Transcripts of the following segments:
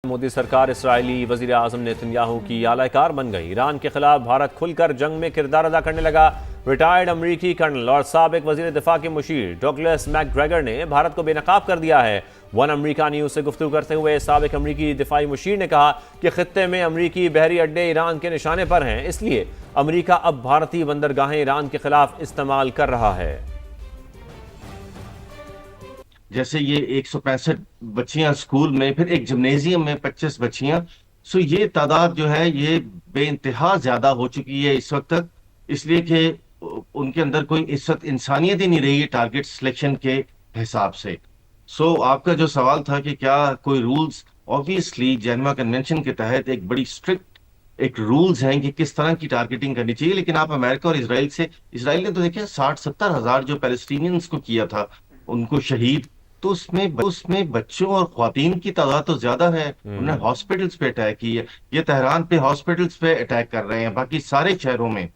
मोदी सरकार इसराइली वज़ीर आज़म नेतन्याहू की आला कार बन गई। ईरान के खिलाफ भारत खुलकर जंग में किरदार अदा करने लगा। रिटायर्ड अमरीकी कर्नल और साबिक वज़ीर दिफा के मुशीर डगलस मैकग्रेगर ने भारत को बेनकाब कर दिया है। वन अमरीका न्यूज़ से गुफ्तगू करते हुए साबिक अमरीकी दिफाई मुशीर ने कहा कि खित्ते में अमरीकी बहरी अड्डे ईरान के निशाने पर हैं, इसलिए अमरीका अब भारतीय बंदरगाहें ईरान के खिलाफ इस्तेमाल कर रहा है। जैसे ये 165 बच्चियां स्कूल में, फिर एक जिम्नेजियम में 25 बच्चियां, सो ये तादाद जो है ये बेइंतहा ज्यादा हो चुकी है इस वक्त तक, इसलिए कि उनके अंदर कोई इस वक्त इंसानियत ही नहीं रही है टारगेट सिलेक्शन के हिसाब से। सो आपका जो सवाल था कि क्या कोई रूल्स, ऑब्वियसली जेनेवा कन्वेंशन के तहत एक बड़ी स्ट्रिक्ट एक रूल्स हैं कि किस तरह की टारगेटिंग करनी चाहिए, लेकिन आप अमेरिका और इसराइल ने तो देखिए 60-70 हजार जो पैलेस्टीनियंस को किया था उनको शहीद, तो उसमें बच्चों और ख्वातीन की तादाद तो ज्यादा है। उन्होंने हॉस्पिटल्स पे अटैक किया, ये तेहरान पे हॉस्पिटल्स पे अटैक कर रहे हैं, बाकी सारे शहरों में।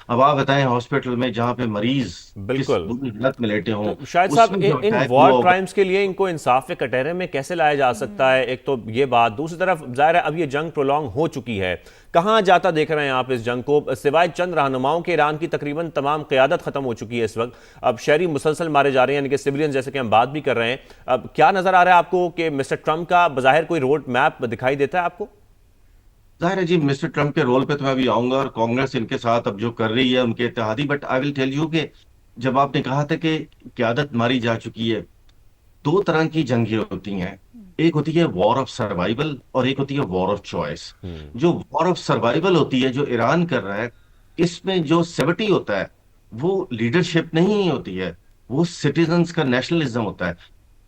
अब आप बताएं हॉस्पिटल में जहां पे मरीज बिल्कुल बुरी हालत में लेटे हों, तो शायद साहब उसमें जो इन अटैक वॉर हुआ क्राइम्स के लिए इनको इंसाफ के कटहरे में कैसे लाया जा सकता है, एक तो ये बात। दूसरी तरफ जाहिर है अब ये जंग प्रोलॉन्ग हो चुकी है, कहाँ जाता देख रहे हैं आप इस जंग को? सिवाय चंद रहनुमाओं के ईरान की तकरीबन तमाम क़यादत खत्म हो चुकी है इस वक्त। अब शहरी मुसलसल मारे जा रहे हैं, यानी कि सिविलियन, जैसे कि हम बात भी कर रहे हैं। अब क्या नजर आ रहा है आपको कि मिस्टर ट्रंप का बज़ाहिर कोई रोड मैप दिखाई देता है आपको? जाहिर है जी, मिस्टर ट्रंप के रोल पे तो मैं अभी आऊंगा, और कांग्रेस इनके साथ अब जो कर रही है उनके इत्तेहादी। But I will tell you कि जब आपने कहा था कि क्यादत मारी जा चुकी है, दो तरह की जंगें होती हैं। एक होती है वॉर ऑफ सर्वाइवल और एक होती है वॉर ऑफ चॉइस। जो वॉर ऑफ सर्वाइवल होती है, जो ईरान कर रहा है, इसमें जो सेवटी होता है वो लीडरशिप नहीं होती है, वो सिटीजन्स का नेशनलिज्म होता है।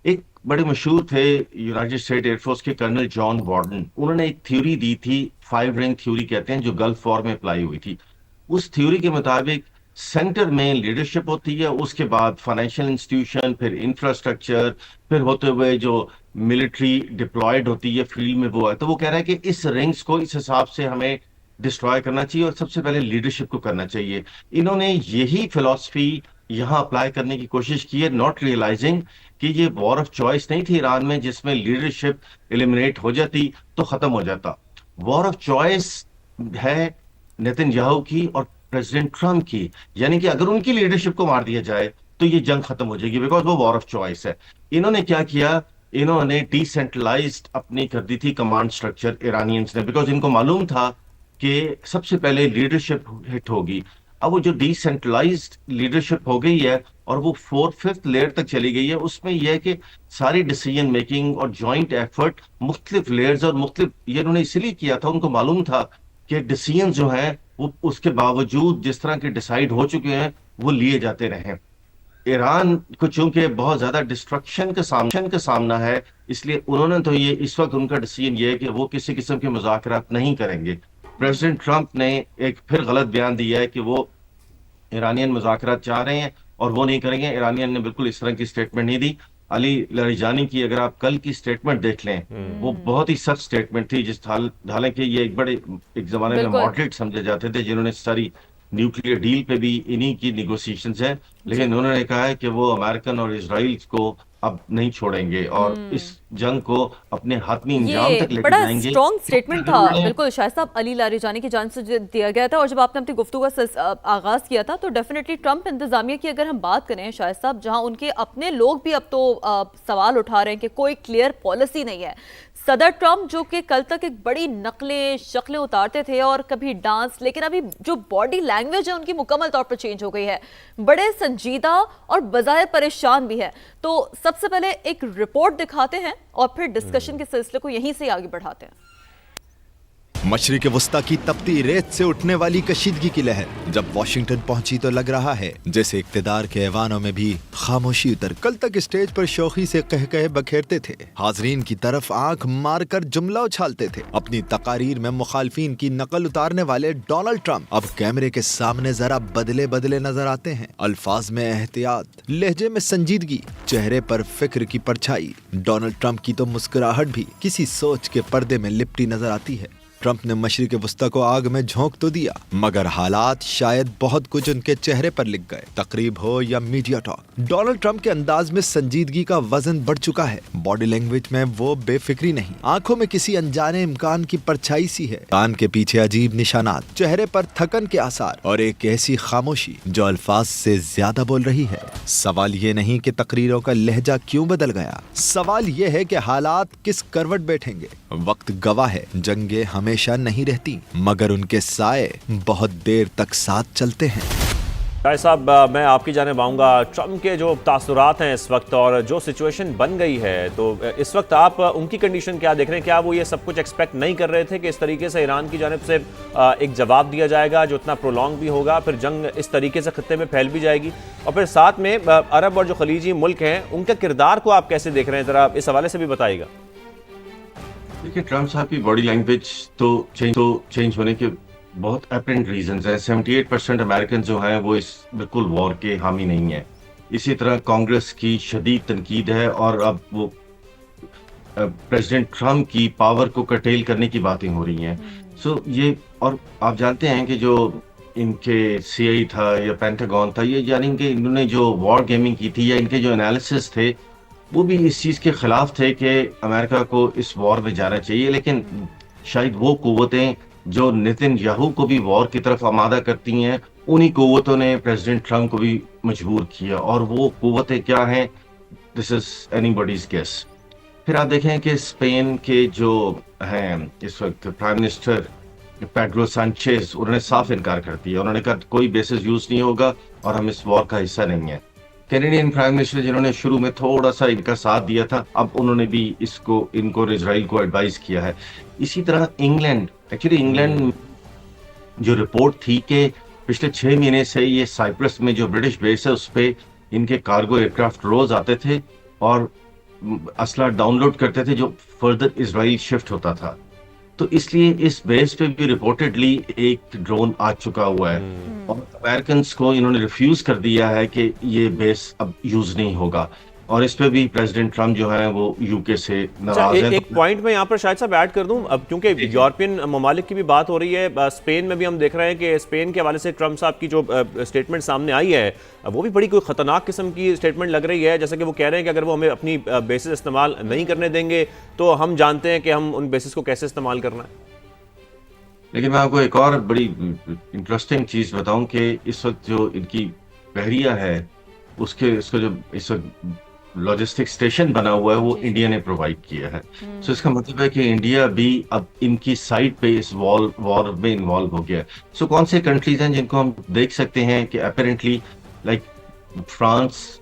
एक बड़े मशहूर थे यूनाइटेड स्टेट एयरफोर्स के कर्नल जॉन वार्डन, उन्होंने एक थ्योरी दी थी, 5 रिंग थ्योरी कहते हैं, जो गल्फ वॉर में अप्लाई हुई थी। उस थ्योरी के मुताबिक सेंटर में लीडरशिप होती है, उसके बाद फाइनेंशियल इंस्टीट्यूशन, फिर इंफ्रास्ट्रक्चर, फिर होते हुए जो मिलिट्री डिप्लॉयड होती है फील्ड में वो है। तो वो कह रहा है कि इस रिंग्स को इस हिसाब से हमें डिस्ट्रॉय करना चाहिए और सबसे पहले लीडरशिप को करना चाहिए। इन्होंने यही फिलॉसफी यहाँ अप्लाई करने की कोशिश की है, नॉट रियलाइजिंग कि ये वॉर ऑफ चॉइस नहीं थी ईरान में, जिसमें लीडरशिप एलिमिनेट हो जाती तो खत्म हो जाता। वॉर ऑफ चॉइस है नेतन्याहू की और प्रेसिडेंट ट्रम्प की, यानी कि अगर उनकी लीडरशिप को मार दिया जाए तो ये जंग खत्म हो जाएगी, बिकॉज वो वॉर ऑफ चॉइस है। इन्होंने क्या किया, इन्होंने डिसेंट्रलाइज्ड अपनी कर दी थी कमांड स्ट्रक्चर ईरानियंस ने, बिकॉज इनको मालूम था कि सबसे पहले लीडरशिप हिट होगी। अब वो जो डिसेंट्रलाइज्ड लीडरशिप हो गई है और वो 4th-5th लेयर तक चली गई है, उसमें यह है कि सारी डिसीजन मेकिंग और जॉइंट एफर्ट मुख्तलिफ लेयर्स और मुख्तलिफ, ये उन्होंने इसलिए किया था, उनको मालूम था कि डिसीजन जो हैं वो उसके बावजूद जिस तरह के डिसाइड हो चुके हैं वो लिए जाते रहे। ईरान को चूंकि बहुत ज्यादा डिस्ट्रक्शन का सामना है, इसलिए उन्होंने तो ये इस वक्त उनका डिसीजन ये है कि वो किसी किस्म के मुज़ाकरात नहीं करेंगे। प्रेसिडेंट ट्रंप ने एक फिर गलत बयान दिया है कि वो ईरानियन मुज़ाकरात चाह रहे हैं और वो नहीं करेंगे। ईरानियन ने बिल्कुल इस तरह की स्टेटमेंट नहीं दी। अली लारिजानी की अगर आप कल की स्टेटमेंट देख लें, वो बहुत ही सख्त स्टेटमेंट थी, हालांकि ये एक जमाने में मॉडरेट समझे जाते थे, जिन्होंने सारी न्यूक्लियर डील पे भी इन्हीं की निगोसिएशंस हैं, लेकिन उन्होंने कहा है कि वो अमेरिकन और इजराइल को अब नहीं छोड़ेंगे और इस जंग को अपने हातमी इंजाम तक लेकर जाएंगे। बड़ा स्ट्रॉन्ग स्टेटमेंट था बिल्कुल शायद साहब, अली लारिजानी की जानिब से दिया गया था। और जब आपने अपनी गुफ्तगू का आगाज किया था तो डेफिनेटली ट्रंप इंतजामिया की अगर हम बात करें शायद साहब, जहां उनके अपने लोग भी अब तो सवाल उठा रहे हैं कि कोई क्लियर पॉलिसी नहीं है। सदर ट्रंप जो कि कल तक एक बड़ी नकलें शक्लें उतारते थे और कभी डांस, लेकिन अभी जो बॉडी लैंग्वेज है उनकी मुकम्मल तौर पर चेंज हो गई है, बड़े संजीदा और बज़ाहिर परेशान भी है। तो सबसे पहले एक रिपोर्ट दिखाते हैं और फिर डिस्कशन के सिलसिले को यहीं से आगे बढ़ाते हैं। मशरिक़ वस्ता की तपती रेत से उठने वाली कशीदगी की लहर जब वॉशिंगटन पहुंची तो लग रहा है जैसे इक्तिदार के ऐवानों में भी खामोशी उतर। कल तक स्टेज पर शौखी से कह बखेरते थे, हाजरीन की तरफ आंख मारकर जुमला उछालते थे। अपनी तकारीर में मुखालफीन की नकल उतारने वाले डोनाल्ड ट्रंप अब कैमरे के सामने जरा बदले नजर आते हैं। अल्फाज में एहतियात, लहजे में संजीदगी, चेहरे पर फिक्र की परछाई। डोनाल्ड ट्रंप की तो मुस्कुराहट भी किसी सोच के पर्दे में लिपटी नजर आती है। ट्रंप ने मशरिक वस्ता को आग में झोंक तो दिया, मगर हालात शायद बहुत कुछ उनके चेहरे पर लिख गए। तकरीब हो या मीडिया टॉक, डोनाल्ड ट्रंप के अंदाज में संजीदगी का वजन बढ़ चुका है। बॉडी लैंग्वेज में वो बेफिक्री नहीं, आंखों में किसी अनजाने इम्कान की परछाई सी है, कान के पीछे अजीब निशानात, चेहरे पर थकन के आसार और एक ऐसी खामोशी जो अल्फाज से ज्यादा बोल रही है। सवाल ये नहीं कि तकरीरों का लहजा क्यों बदल गया, सवाल ये है कि हालात किस करवट बैठेंगे। वक्त गवाह है, जंगें हमेशा नहीं रहती, मगर उनके साए बहुत देर तक साथ चलते हैं। शाहिद साहब, मैं आपकी जानिब आऊँगा। ट्रंप के जो तासुरात हैं इस वक्त और जो सिचुएशन बन गई है, तो इस वक्त आप उनकी कंडीशन क्या देख रहे हैं? क्या वो ये सब कुछ एक्सपेक्ट नहीं कर रहे थे कि इस तरीके से ईरान की जानिब से एक जवाब दिया जाएगा जो इतना प्रोलॉन्ग भी होगा, फिर जंग इस तरीके से खत्ते में फैल भी जाएगी, और फिर साथ में अरब और जो खलीजी मुल्क हैं उनके किरदार को आप कैसे देख रहे हैं? ज़रा इस हवाले से भी बताइएगा। देखिए, ट्रंप साहब की बॉडी लैंग्वेज तो चेंज होने के बहुत अपरेंट रीजंस हैं। 78% अमेरिकन जो हैं वो इस बिल्कुल वॉर के हामी नहीं है। इसी तरह कांग्रेस की शदीद तनकीद है, और अब वो प्रेसिडेंट ट्रंप की पावर को कर्टेल करने की बातें हो रही हैं। सो ये, और आप जानते हैं कि जो इनके सीआई था या पेंटागन था, ये यानी कि इन्होंने जो वॉर गेमिंग की थी या इनके जो एनालिसिस थे वो भी इस चीज़ के खिलाफ थे कि अमेरिका को इस वॉर में जाना चाहिए। लेकिन शायद वो कुव्वतें जो नेतन्याहू को भी वॉर की तरफ आमादा करती हैं, उन्हीं कुव्वतों ने प्रेसिडेंट ट्रंप को भी मजबूर किया, और वो कुव्वतें क्या हैं, दिस इज एनीबॉडीज गेस। फिर आप देखें कि स्पेन के जो हैं इस वक्त प्राइम मिनिस्टर पेड्रो सांचेज, उन्होंने साफ इनकार कर दिया। उन्होंने कहा कोई बेसिस यूज नहीं होगा और हम इस वॉर का हिस्सा नहीं है। कैनेडियन प्राइम मिनिस्टर, जिन्होंने शुरू में थोड़ा सा इनका साथ दिया था, अब उन्होंने भी इनको इजराइल को एडवाइस किया है। इसी तरह इंग्लैंड जो रिपोर्ट थी कि पिछले 6 महीने से ये साइप्रस में जो ब्रिटिश बेस है उस पे इनके कार्गो एयरक्राफ्ट रोज आते थे और असला डाउनलोड करते थे जो फर्दर इजराइल शिफ्ट होता था। तो इसलिए इस बेस पे भी रिपोर्टेडली एक ड्रोन आ चुका हुआ है, और अमेरिकन को इन्होंने रिफ्यूज कर दिया है कि ये बेस अब यूज नहीं होगा, और इस पे भी प्रेसिडेंट ट्रंप जो है वो यूके से नाराज है। एक पॉइंट में यहाँ पर शायद साहब ऐड कर दूं, अब क्योंकि यूरोपियन ममालिक की भी बात हो रही है, स्पेन में भी हम देख रहे हैं कि स्पेन के हवाले से ट्रंप साहब की जो स्टेटमेंट सामने आई है वो भी बड़ी कोई खतरनाक किस्म की स्टेटमेंट लग रही है। जैसे कि वो कह रहे हैं कि अगर वो हमें अपनी बेसिस इस्तेमाल नहीं करने देंगे तो हम जानते हैं कि हम उन बेसिस को कैसे इस्तेमाल करना है। लेकिन मैं आपको एक और बड़ी इंटरेस्टिंग चीज बताऊं कि इस वक्त जो इनकी बहरिया है उसको जो इस वक्त लॉजिस्टिक स्टेशन बना हुआ है वो इंडिया ने प्रोवाइड किया है। सो इसका मतलब है कि इंडिया भी अब इनकी साइड पे इस वॉर में इन्वॉल्व हो गया। सो कौन से कंट्रीज हैं जिनको हम देख सकते हैं कि apparently like France,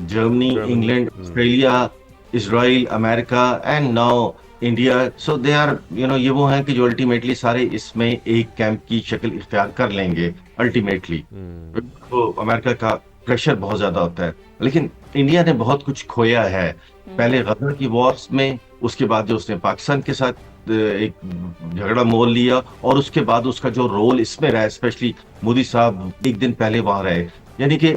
Germany, England, Australia, Israel, America and now India. So they are ये वो हैं कि जो अल्टीमेटली सारे इसमें एक कैंप की शक्ल इख्तियार कर लेंगे अल्टीमेटली। तो अमेरिका का प्रेशर बहुत ज्यादा होता है, लेकिन इंडिया ने बहुत कुछ खोया है। पहले गदर की वॉर्स में, उसके बाद जो उसने पाकिस्तान के साथ एक झगड़ा मोल लिया, और उसके बाद उसका जो रोल इसमें रहा, स्पेशली मोदी साहब एक दिन पहले वहां रहे, यानी कि